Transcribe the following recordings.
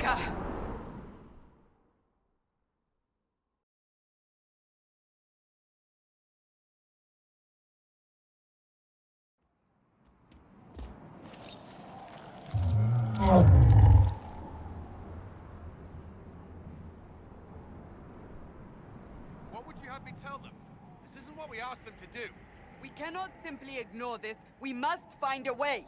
Maker! What would you have me tell them? This isn't what we asked them to do. We cannot simply ignore this. We must find a way.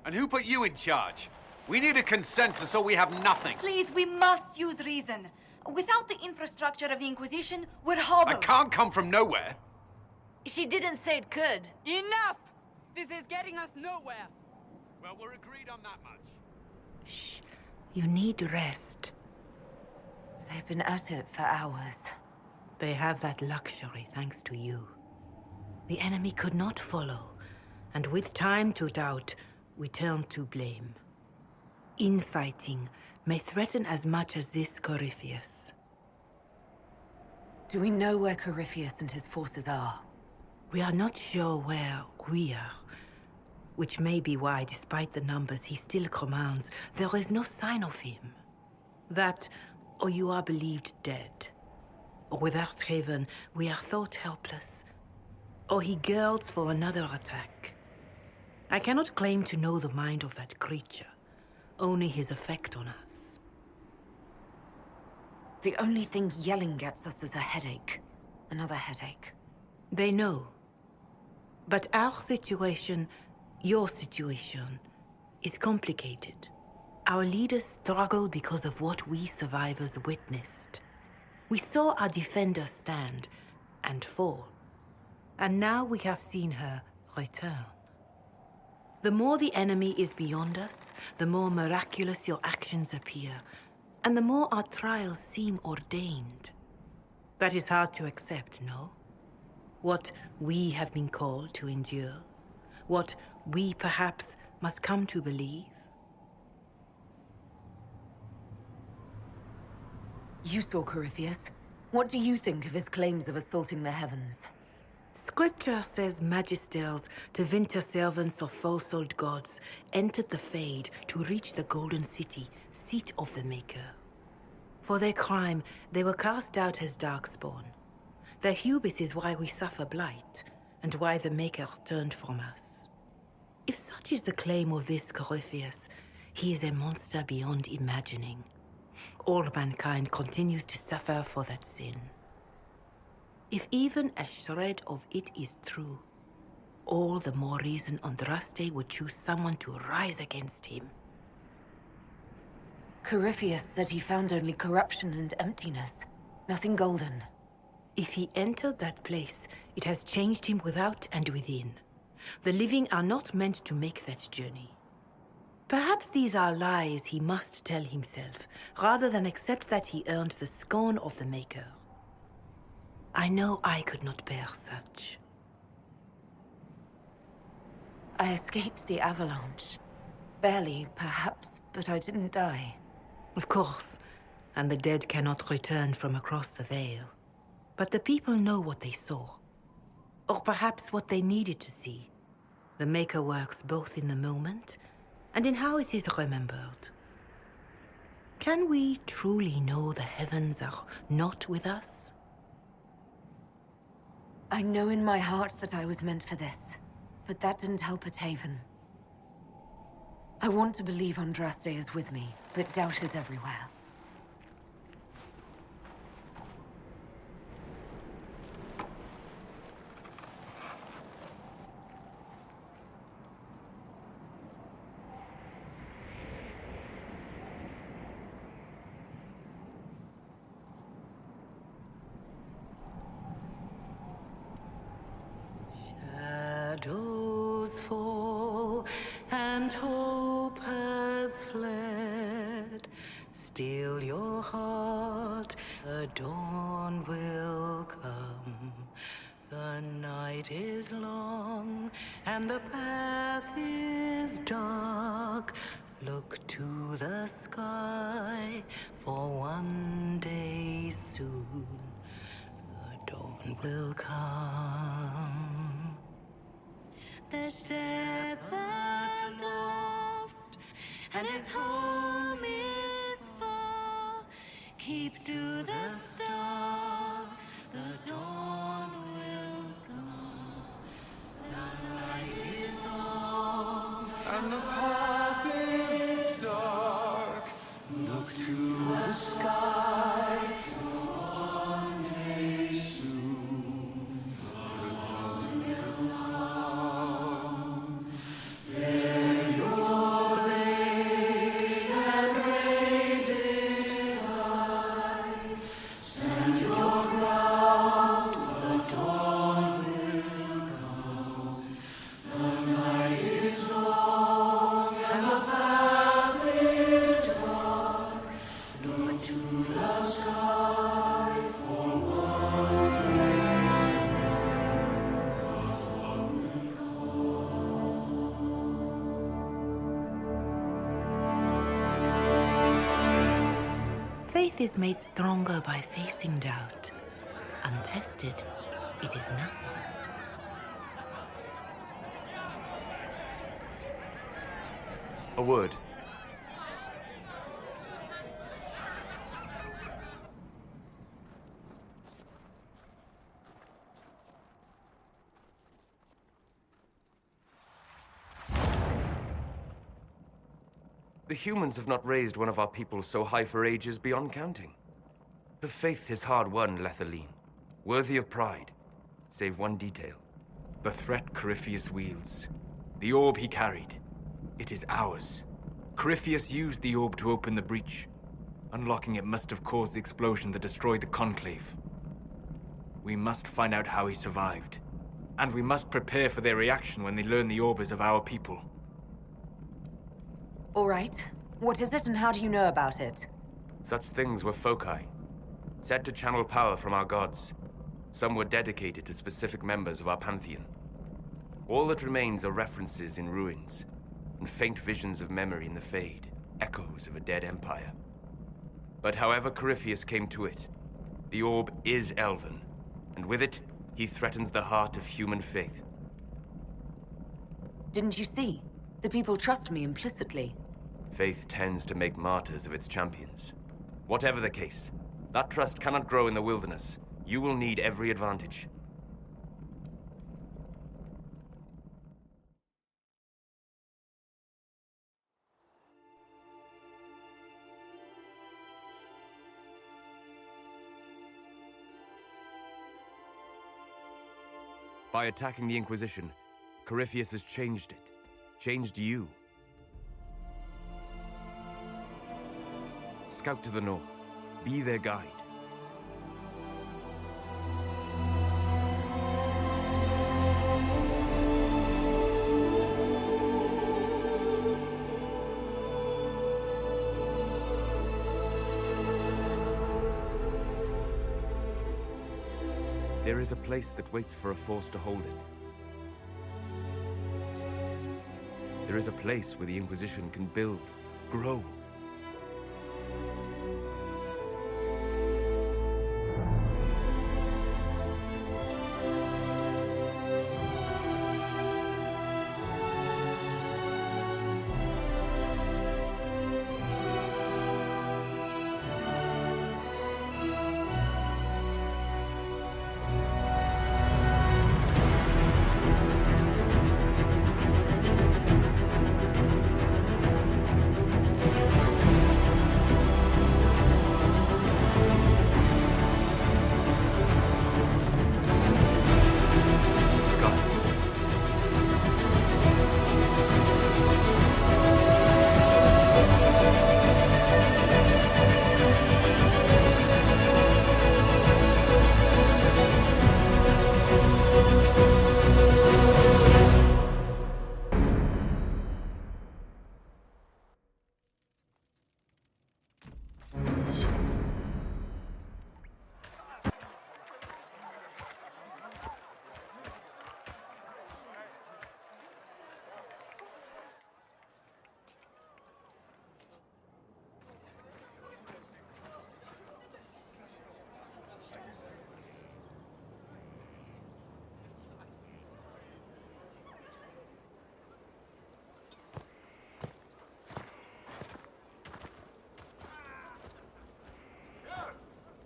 And who put you in charge? We need a consensus or we have nothing. Please, we must use reason. Without the infrastructure of the Inquisition, we're hobbled. I can't come from nowhere. She didn't say it could. Enough! This is getting us nowhere. Well, we're agreed on that much. Shh. You need rest. They've been at it for hours. They have that luxury thanks to you. The enemy could not follow, and with time to doubt, we turn to blame. Infighting may threaten as much as this Corypheus. Do we know where Corypheus and his forces are? We are not sure where we are, which may be why, despite the numbers he still commands, there is no sign of him. That, or you are believed dead. Or without Haven, we are thought helpless. Or he girds for another attack. I cannot claim to know the mind of that creature, only his effect on us. The only thing yelling gets us is a headache. Another headache. They know. But our situation, your situation, is complicated. Our leaders struggle because of what we survivors witnessed. We saw our defender stand and fall. And now we have seen her return. The more the enemy is beyond us, the more miraculous your actions appear, and the more our trials seem ordained. That is hard to accept, no? What we have been called to endure, what we perhaps must come to believe. You saw Corypheus. What do you think of his claims of assaulting the heavens? Scripture says magisters, to winter servants of false-souled gods, entered the Fade to reach the Golden City, seat of the Maker. For their crime, they were cast out as darkspawn. Their hubris is why we suffer blight, and why the Maker turned from us. If such is the claim of this Corypheus, he is a monster beyond imagining. All mankind continues to suffer for that sin. If even a shred of it is true, all the more reason Andraste would choose someone to rise against him. Corypheus said he found only corruption and emptiness. Nothing golden. If he entered that place, it has changed him without and within. The living are not meant to make that journey. Perhaps these are lies he must tell himself, rather than accept that he earned the scorn of the Maker. I know I could not bear such. I escaped the avalanche. Barely, perhaps, but I didn't die. Of course, and the dead cannot return from across the veil. But the people know what they saw. Or perhaps what they needed to see. The Maker works both in the moment and in how it is remembered. Can we truly know the heavens are not with us? I know in my heart that I was meant for this, but that didn't help at Haven. I want to believe Andraste is with me, but doubt is everywhere. Shadows fall and hope has fled. Still your heart, the dawn will come. The night is long and the path is dark. Look to the sky, for one day soon the dawn will come. The shepherd's lost, and his home is far. Keep to the stars, the dawn will come. The night is long, And the path is dark. look to the sky. One day soon, the dawn will come. Bear your blade and raise it high. Stand your ground, the dawn will come. The night is long and the path is dark. Look to the sky for one day soon, the dawn will come. Faith is made stronger by facing doubt. Untested, it is nothing. A word. The humans have not raised one of our people so high for ages beyond counting. Her faith is hard-won, Dalene, worthy of pride, save one detail. The threat Corypheus wields. The orb he carried. It is ours. Corypheus used the orb to open the breach. Unlocking it must have caused the explosion that destroyed the Conclave. We must find out how he survived. And we must prepare for their reaction when they learn the orb is of our people. All right. What is it and how do you know about it? Such things were foci, said to channel power from our gods. Some were dedicated to specific members of our pantheon. All that remains are references in ruins, and faint visions of memory in the Fade, echoes of a dead empire. But however Corypheus came to it, the orb is elven, and with it, he threatens the heart of human faith. Didn't you see? The people trust me implicitly. Faith tends to make martyrs of its champions. Whatever the case, that trust cannot grow in the wilderness. You will need every advantage. By attacking the Inquisition, Corypheus has changed it. Changed you. Scout to the north. Be their guide. There is a place that waits for a force to hold it. There is a place where the Inquisition can build, grow.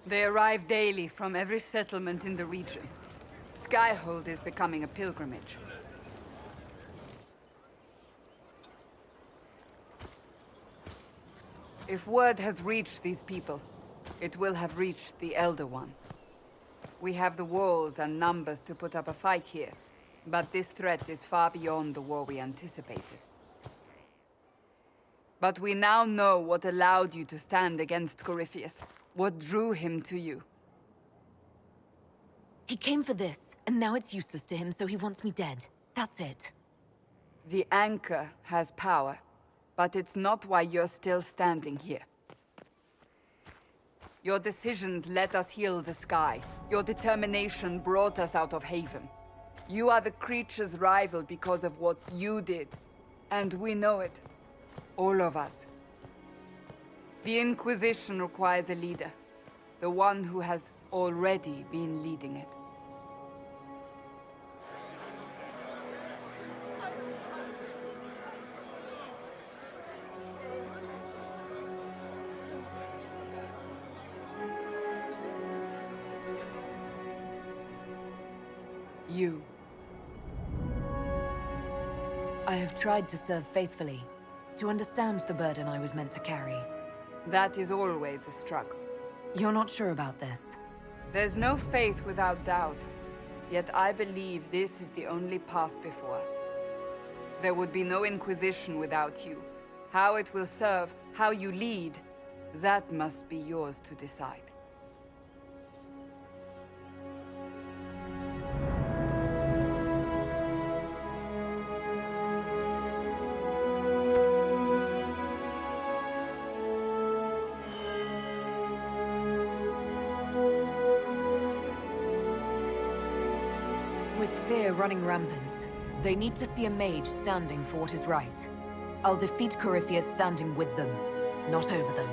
They arrive daily from every settlement in the region. Skyhold is becoming a pilgrimage. If word has reached these people, it will have reached the Elder One. We have the walls and numbers to put up a fight here, but this threat is far beyond the war we anticipated. But we now know what allowed you to stand against Corypheus, what drew him to you. He came for this, and now it's useless to him, so he wants me dead. That's it. The Anchor has power, but it's not why you're still standing here. Your decisions let us heal the sky. Your determination brought us out of Haven. You are the creature's rival because of what you did. And we know it. All of us. The Inquisition requires a leader. The one who has already been leading it. You. I have tried to serve faithfully, to understand the burden I was meant to carry. That is always a struggle. You're not sure about this? There's no faith without doubt. Yet I believe this is the only path before us. There would be no Inquisition without you. How it will serve, how you lead, that must be yours to decide. With fear running rampant, they need to see a mage standing for what is right. I'll defeat Corypheus standing with them, not over them.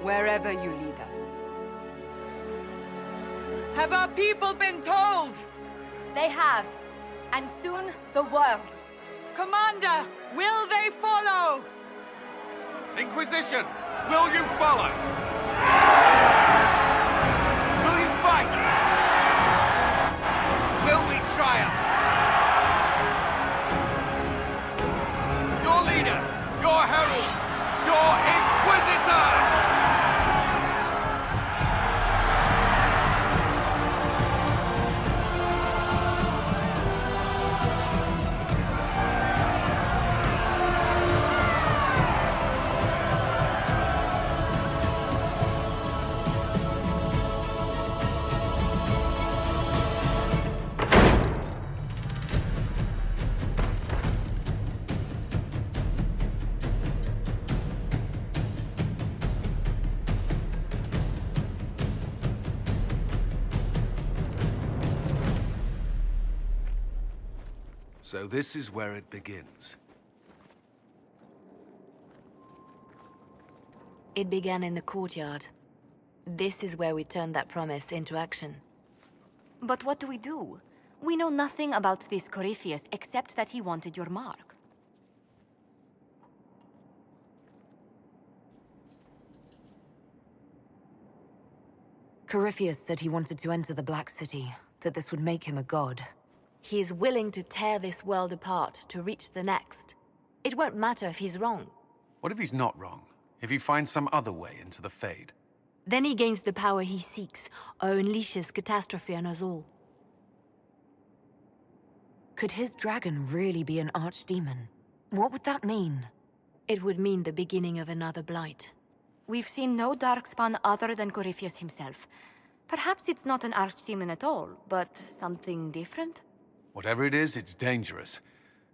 Wherever you lead us. Have our people been told? They have. And soon, the world. Commander, will they follow? Inquisition, will you follow? Will you fight? Will we triumph? Your leader, your herald, your Inquisitor! So this is where it begins. It began in the courtyard. This is where we turned that promise into action. But what do we do? We know nothing about this Corypheus except that he wanted your mark. Corypheus said he wanted to enter the Black City, that this would make him a god. He is willing to tear this world apart to reach the next. It won't matter if he's wrong. What if he's not wrong? If he finds some other way into the Fade? Then he gains the power he seeks, or unleashes catastrophe on us all. Could his dragon really be an archdemon? What would that mean? It would mean the beginning of another blight. We've seen no darkspawn other than Corypheus himself. Perhaps it's not an archdemon at all, but something different? Whatever it is, it's dangerous.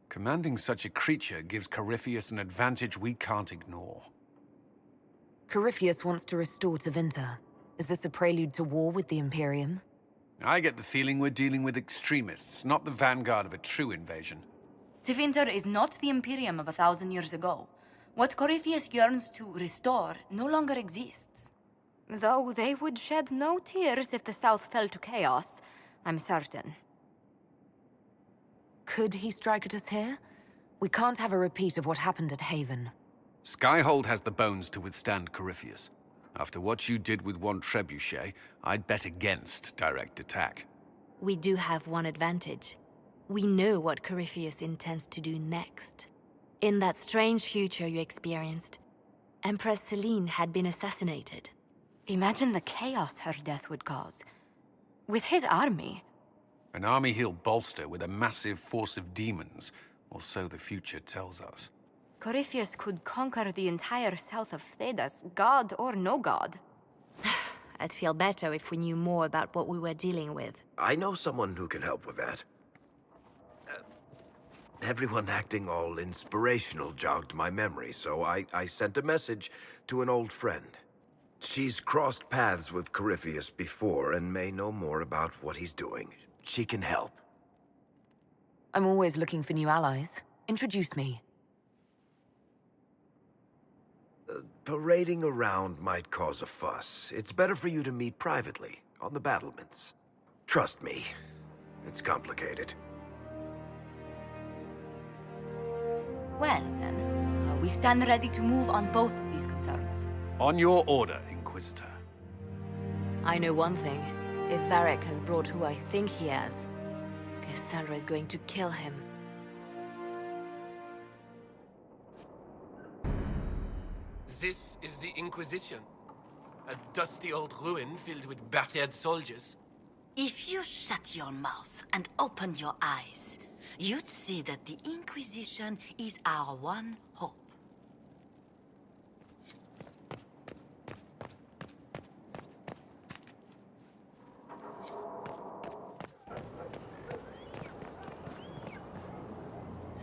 Commanding such a creature gives Corypheus an advantage we can't ignore. Corypheus wants to restore Tevinter. Is this a prelude to war with the Imperium? I get the feeling we're dealing with extremists, not the vanguard of a true invasion. Tevinter is not the Imperium of 1,000 years ago. What Corypheus yearns to restore no longer exists. Though they would shed no tears if the South fell to chaos, I'm certain. Could he strike at us here? We can't have a repeat of what happened at Haven. Skyhold has the bones to withstand Corypheus. After what you did with one trebuchet, I'd bet against direct attack. We do have one advantage. We know what Corypheus intends to do next. In that strange future you experienced, Empress Dalene had been assassinated. Imagine the chaos her death would cause. With his army. An army he'll bolster with a massive force of demons, or so the future tells us. Corypheus could conquer the entire south of Thedas, god or no god. I'd feel better if we knew more about what we were dealing with. I know someone who can help with that. Everyone acting all inspirational jogged my memory, so I sent a message to an old friend. She's crossed paths with Corypheus before and may know more about what he's doing. She can help. I'm always looking for new allies. Introduce me. Parading around might cause a fuss. It's better for you to meet privately, on the battlements. Trust me, it's complicated. Well, then, we stand ready to move on both of these concerns. On your order, Inquisitor. I know one thing. If Varric has brought who I think he has, Cassandra is going to kill him. This is the Inquisition. A dusty old ruin filled with battered soldiers. If you shut your mouth and opened your eyes, you'd see that the Inquisition is our one hope.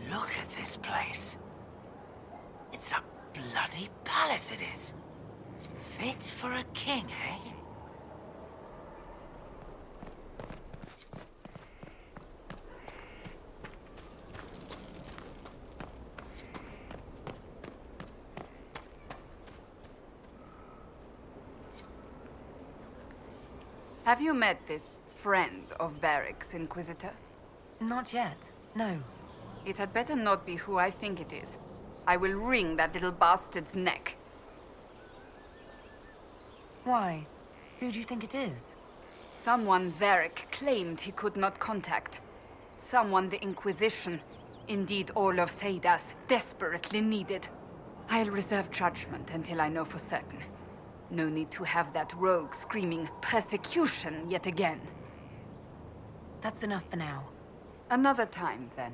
Look at this place. It's a bloody palace it is. Fit for a king, eh? Have you met this friend of Varric's, Inquisitor? Not yet, no. It had better not be who I think it is. I will wring that little bastard's neck. Why? Who do you think it is? Someone Varric claimed he could not contact. Someone the Inquisition, indeed all of Thedas, desperately needed. I'll reserve judgment until I know for certain. No need to have that rogue screaming persecution yet again. That's enough for now. Another time, then.